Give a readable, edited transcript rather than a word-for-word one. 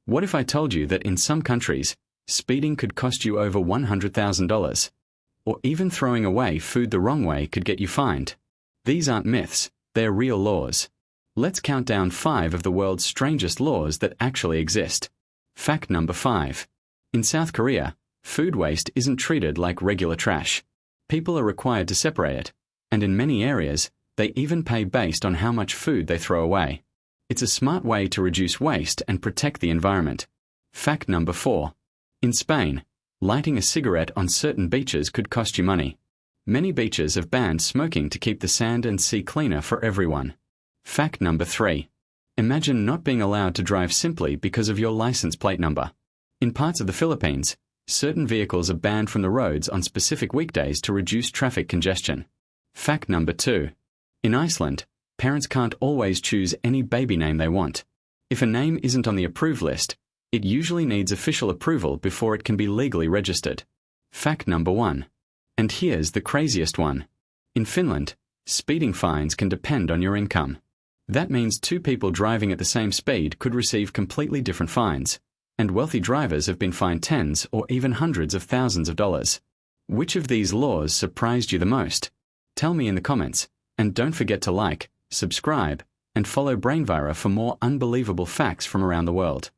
What if I told you that in some countries, speeding could cost you over $100,000? Or even throwing away food the wrong way could get you fined? These aren't myths, they're real laws. Let's count down 5 of the world's strangest laws that actually exist. Fact number 5. In South Korea, food waste isn't treated like regular trash. People are required to separate it, and in many areas, they even pay based on how much food they throw away. It's a smart way to reduce waste and protect the environment. Fact number 4. In Spain, lighting a cigarette on certain beaches could cost you money. Many beaches have banned smoking to keep the sand and sea cleaner for everyone. Fact number 3. Imagine not being allowed to drive simply because of your license plate number. In parts of the Philippines, certain vehicles are banned from the roads on specific weekdays to reduce traffic congestion. Fact number 2. In Iceland, parents can't always choose any baby name they want. If a name isn't on the approved list, it usually needs official approval before it can be legally registered. Fact number 1. And here's the craziest one. In Finland, speeding fines can depend on your income. That means 2 people driving at the same speed could receive completely different fines, and wealthy drivers have been fined tens or even hundreds of thousands of dollars. Which of these laws surprised you the most? Tell me in the comments, and don't forget to like, subscribe, and follow BrainViora for more unbelievable facts from around the world.